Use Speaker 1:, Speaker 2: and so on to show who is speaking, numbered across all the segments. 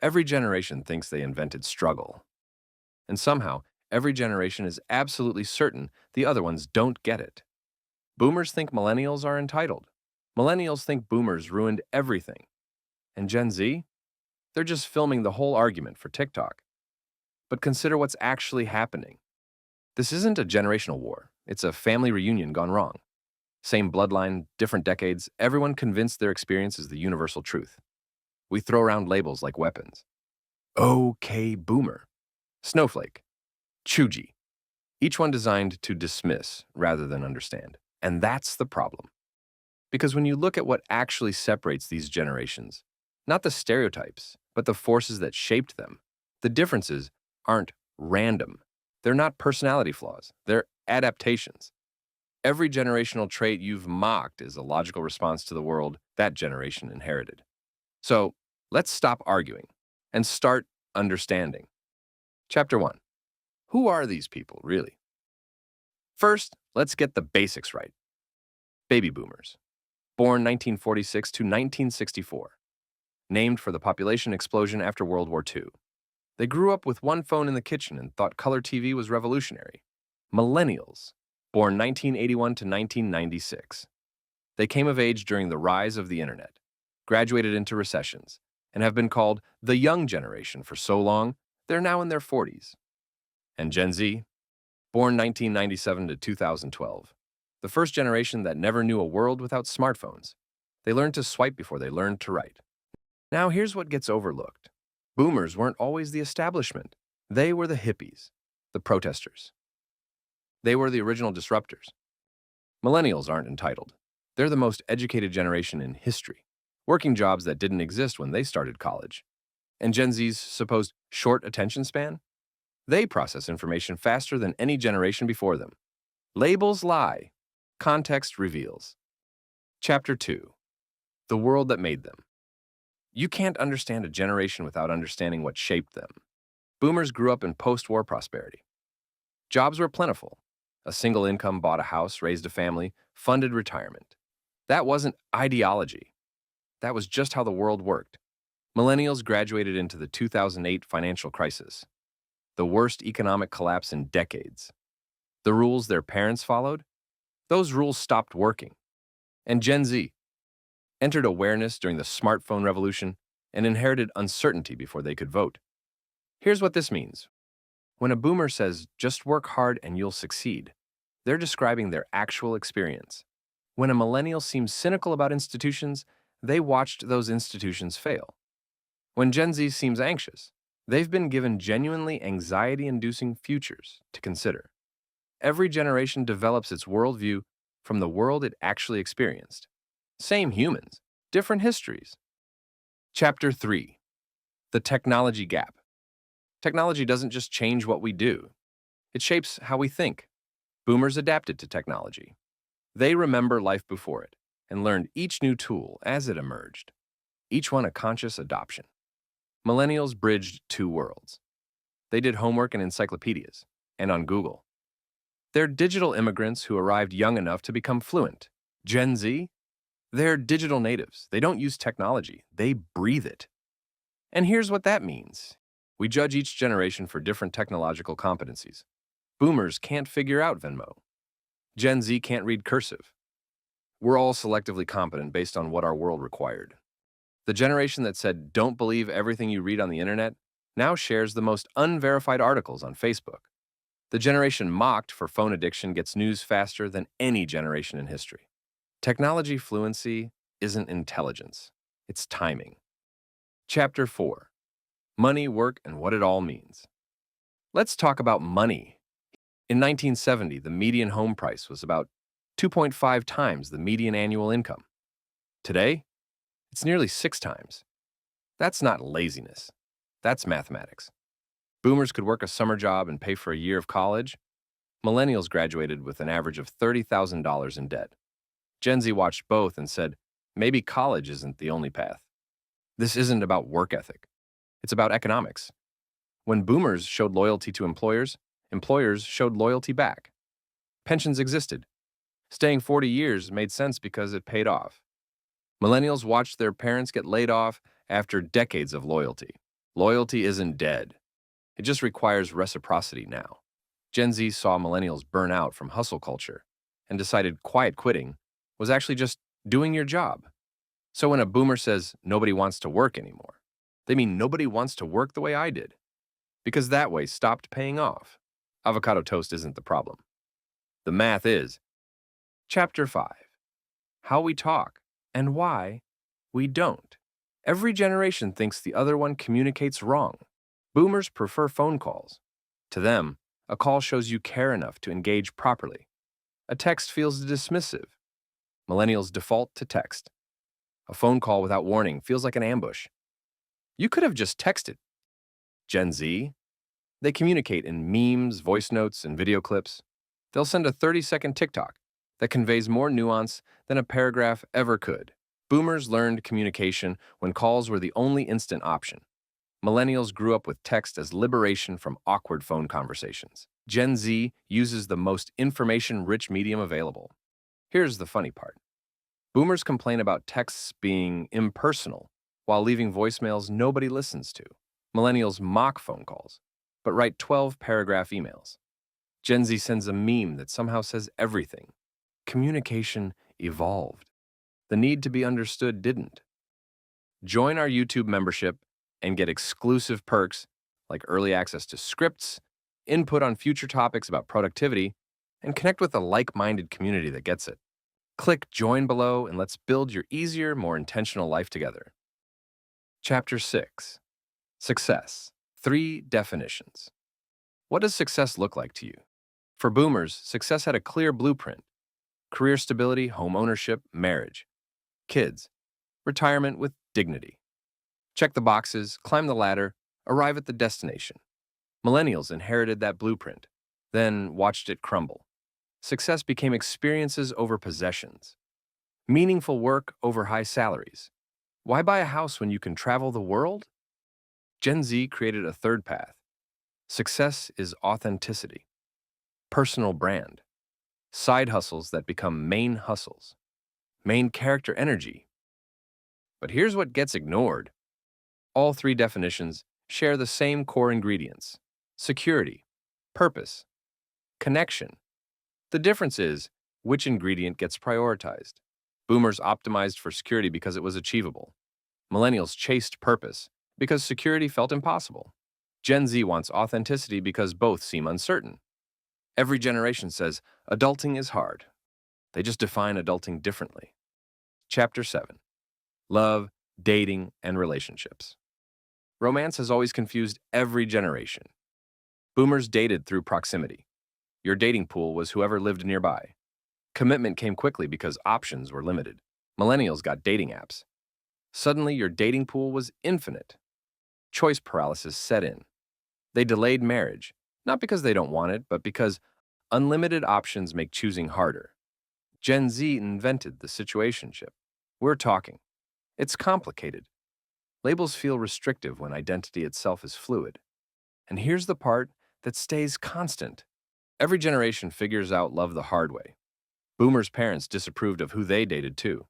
Speaker 1: Every generation thinks they invented struggle. And somehow, every generation is absolutely certain the other ones don't get it. Boomers think millennials are entitled. Millennials think boomers ruined everything. And Gen Z? They're just filming the whole argument for TikTok. But consider what's actually happening. This isn't a generational war. It's a family reunion gone wrong. Same bloodline, different decades, everyone convinced their experience is the universal truth. We throw around labels like weapons. Okay, boomer. Snowflake. Chuji. Each one designed to dismiss rather than understand. And that's the problem. Because when you look at what actually separates these generations, not the stereotypes, but the forces that shaped them, the differences aren't random. They're not personality flaws. They're adaptations. Every generational trait you've mocked is a logical response to the world that generation inherited. So let's stop arguing and start understanding. Chapter 1. Who are these people, really? First, let's get the basics right. Baby boomers. Born 1946 to 1964. Named for the population explosion after World War II. They grew up with one phone in the kitchen and thought color TV was revolutionary. Millennials. Born 1981 to 1996. They came of age during the rise of the internet, graduated into recessions, and have been called the young generation for so long, they're now in their 40s. And Gen Z, born 1997 to 2012, the first generation that never knew a world without smartphones. They learned to swipe before they learned to write. Now here's what gets overlooked. Boomers weren't always the establishment. They were the hippies, the protesters. They were the original disruptors. Millennials aren't entitled. They're the most educated generation in history, working jobs that didn't exist when they started college. And Gen Z's supposed short attention span? They process information faster than any generation before them. Labels lie. Context reveals. Chapter 2. The world that made them. You can't understand a generation without understanding what shaped them. Boomers grew up in post-war prosperity. Jobs were plentiful. A single income bought a house, raised a family, funded retirement. That wasn't ideology. That was just how the world worked. Millennials graduated into the 2008 financial crisis, the worst economic collapse in decades. The rules their parents followed? Those rules stopped working. And Gen Z entered awareness during the smartphone revolution and inherited uncertainty before they could vote. Here's what this means. When a boomer says, just work hard and you'll succeed, they're describing their actual experience. When a millennial seems cynical about institutions, they watched those institutions fail. When Gen Z seems anxious, they've been given genuinely anxiety-inducing futures to consider. Every generation develops its worldview from the world it actually experienced. Same humans, different histories. Chapter 3. The technology gap. Technology doesn't just change what we do. It shapes how we think. Boomers adapted to technology. They remember life before it and learned each new tool as it emerged, each one a conscious adoption. Millennials bridged two worlds. They did homework in encyclopedias and on Google. They're digital immigrants who arrived young enough to become fluent. Gen Z? They're digital natives. They don't use technology. They breathe it. And here's what that means. We judge each generation for different technological competencies. Boomers can't figure out Venmo. Gen Z can't read cursive. We're all selectively competent based on what our world required. The generation that said, don't believe everything you read on the internet, now shares the most unverified articles on Facebook. The generation mocked for phone addiction gets news faster than any generation in history. Technology fluency isn't intelligence, it's timing. Chapter 4. Money, work, and what it all means. Let's talk about money. In 1970, the median home price was about 2.5 times the median annual income. Today, it's nearly 6 times. That's not laziness. That's mathematics. Boomers could work a summer job and pay for a year of college. Millennials graduated with an average of $30,000 in debt. Gen Z watched both and said, maybe college isn't the only path. This isn't about work ethic. It's about economics. When boomers showed loyalty to employers, employers showed loyalty back. Pensions existed. Staying 40 years made sense because it paid off. Millennials watched their parents get laid off after decades of loyalty. Loyalty isn't dead. It just requires reciprocity now. Gen Z saw millennials burn out from hustle culture and decided quiet quitting was actually just doing your job. So when a boomer says nobody wants to work anymore, they mean nobody wants to work the way I did, because that way stopped paying off. Avocado toast isn't the problem. The math is. Chapter 5. How we talk and why we don't. Every generation thinks the other one communicates wrong. Boomers prefer phone calls. To them, a call shows you care enough to engage properly. A text feels dismissive. Millennials default to text. A phone call without warning feels like an ambush. You could have just texted. Gen Z? They communicate in memes, voice notes, and video clips. They'll send a 30-second TikTok that conveys more nuance than a paragraph ever could. Boomers learned communication when calls were the only instant option. Millennials grew up with text as liberation from awkward phone conversations. Gen Z uses the most information-rich medium available. Here's the funny part. Boomers complain about texts being impersonal while leaving voicemails nobody listens to. Millennials mock phone calls, but write 12-paragraph emails. Gen Z sends a meme that somehow says everything. Communication evolved. The need to be understood didn't. Join our YouTube membership and get exclusive perks like early access to scripts, input on future topics about productivity, and connect with a like-minded community that gets it. Click join below and let's build your easier, more intentional life together. Chapter 6. Success. 3 definitions. What does success look like to you? For boomers, success had a clear blueprint. Career stability, home ownership, marriage. Kids. Retirement with dignity. Check the boxes, climb the ladder, arrive at the destination. Millennials inherited that blueprint, then watched it crumble. Success became experiences over possessions. Meaningful work over high salaries. Why buy a house when you can travel the world? Gen Z created a third path. Success is authenticity. Personal brand. Side hustles that become main hustles. Main character energy. But here's what gets ignored. All 3 definitions share the same core ingredients: security, purpose, connection. The difference is which ingredient gets prioritized. Boomers optimized for security because it was achievable. Millennials chased purpose because security felt impossible. Gen Z wants authenticity because both seem uncertain. Every generation says adulting is hard. They just define adulting differently. Chapter 7. Love, dating, and relationships. Romance has always confused every generation. Boomers dated through proximity. Your dating pool was whoever lived nearby. Commitment came quickly because options were limited. Millennials got dating apps. Suddenly, your dating pool was infinite. Choice paralysis set in. They delayed marriage, not because they don't want it, but because unlimited options make choosing harder. Gen Z invented the situationship. We're talking. It's complicated. Labels feel restrictive when identity itself is fluid. And here's the part that stays constant. Every generation figures out love the hard way. Boomers' parents disapproved of who they dated too.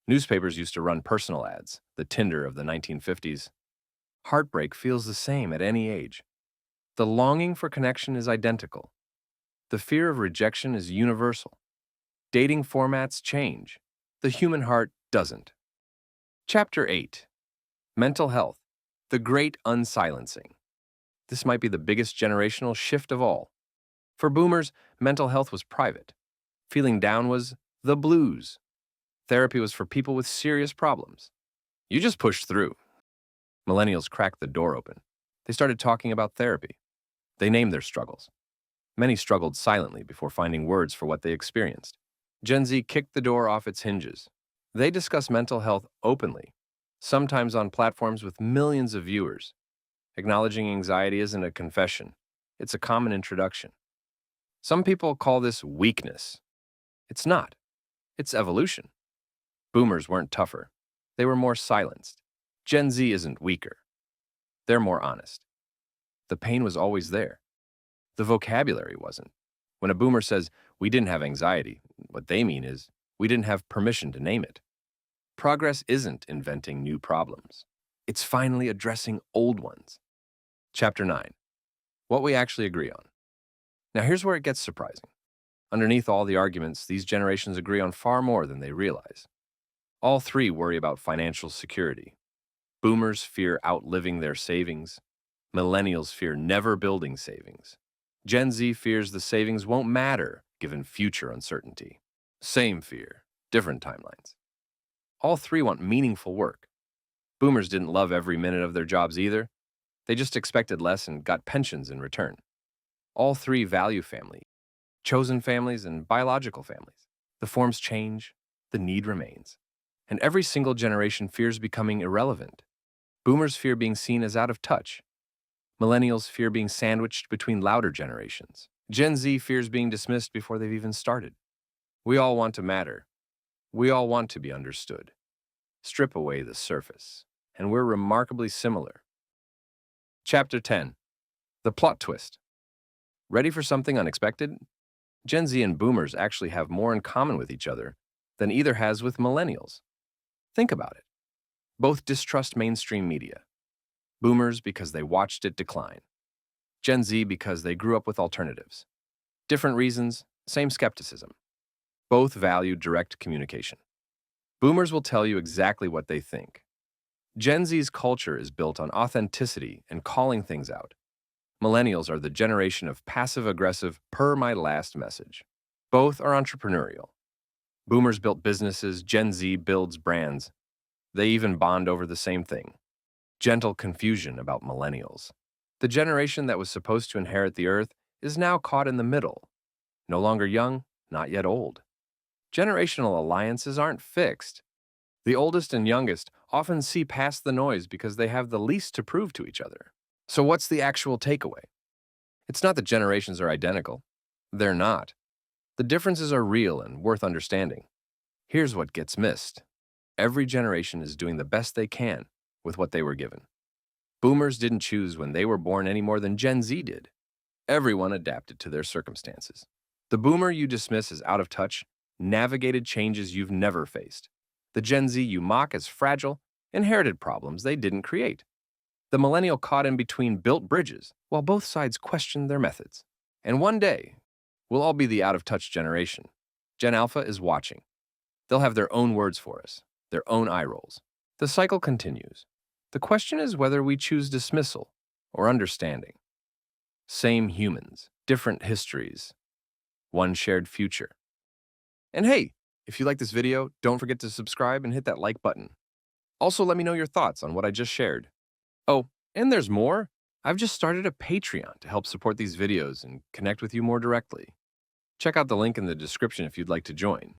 Speaker 1: Newspapers used to run personal ads, the Tinder of the 1950s. Heartbreak feels the same at any age. The longing for connection is identical. The fear of rejection is universal. Dating formats change. The human heart doesn't. Chapter 8. Mental Health. The Great Unsilencing. This might be the biggest generational shift of all. For boomers, mental health was private. Feeling down was the blues. Therapy was for people with serious problems. You just pushed through. Millennials cracked the door open. They started talking about therapy. They named their struggles. Many struggled silently before finding words for what they experienced. Gen Z kicked the door off its hinges. They discuss mental health openly, sometimes on platforms with millions of viewers. Acknowledging anxiety isn't a confession. It's a common introduction. Some people call this weakness. It's not. It's evolution. Boomers weren't tougher. They were more silenced. Gen Z isn't weaker. They're more honest. The pain was always there. The vocabulary wasn't. When a boomer says, "We didn't have anxiety," what they mean is, we didn't have permission to name it. Progress isn't inventing new problems. It's finally addressing old ones. Chapter 9. What we actually agree on. Now here's where it gets surprising. Underneath all the arguments, these generations agree on far more than they realize. All three worry about financial security. Boomers fear outliving their savings. Millennials fear never building savings. Gen Z fears the savings won't matter given future uncertainty. Same fear, different timelines. All three want meaningful work. Boomers didn't love every minute of their jobs either. They just expected less and got pensions in return. All three value family, chosen families and biological families. The forms change, the need remains. And every single generation fears becoming irrelevant. Boomers fear being seen as out of touch. Millennials fear being sandwiched between louder generations. Gen Z fears being dismissed before they've even started. We all want to matter. We all want to be understood. Strip away the surface, and we're remarkably similar. Chapter 10. The plot twist. Ready for something unexpected? Gen Z and Boomers actually have more in common with each other than either has with Millennials. Think about it. Both distrust mainstream media. Boomers because they watched it decline. Gen Z because they grew up with alternatives. Different reasons, same skepticism. Both value direct communication. Boomers will tell you exactly what they think. Gen Z's culture is built on authenticity and calling things out. Millennials are the generation of passive-aggressive, per my last message. Both are entrepreneurial. Boomers built businesses, Gen Z builds brands. They even bond over the same thing. Gentle confusion about millennials. The generation that was supposed to inherit the earth is now caught in the middle. No longer young, not yet old. Generational alliances aren't fixed. The oldest and youngest often see past the noise because they have the least to prove to each other. So what's the actual takeaway? It's not that generations are identical. They're not. The differences are real and worth understanding. Here's what gets missed. Every generation is doing the best they can with what they were given. Boomers didn't choose when they were born any more than Gen Z did. Everyone adapted to their circumstances. The boomer you dismiss as out of touch navigated changes you've never faced. The Gen Z you mock as fragile inherited problems they didn't create. The millennial caught in between built bridges while both sides questioned their methods. And one day, we'll all be the out-of-touch generation. Gen Alpha is watching. They'll have their own words for us, their own eye rolls. The cycle continues. The question is whether we choose dismissal or understanding. Same humans, different histories, one shared future. And hey, if you like this video, don't forget to subscribe and hit that like button. Also, let me know your thoughts on what I just shared. Oh, and there's more. I've just started a Patreon to help support these videos and connect with you more directly. Check out the link in the description if you'd like to join.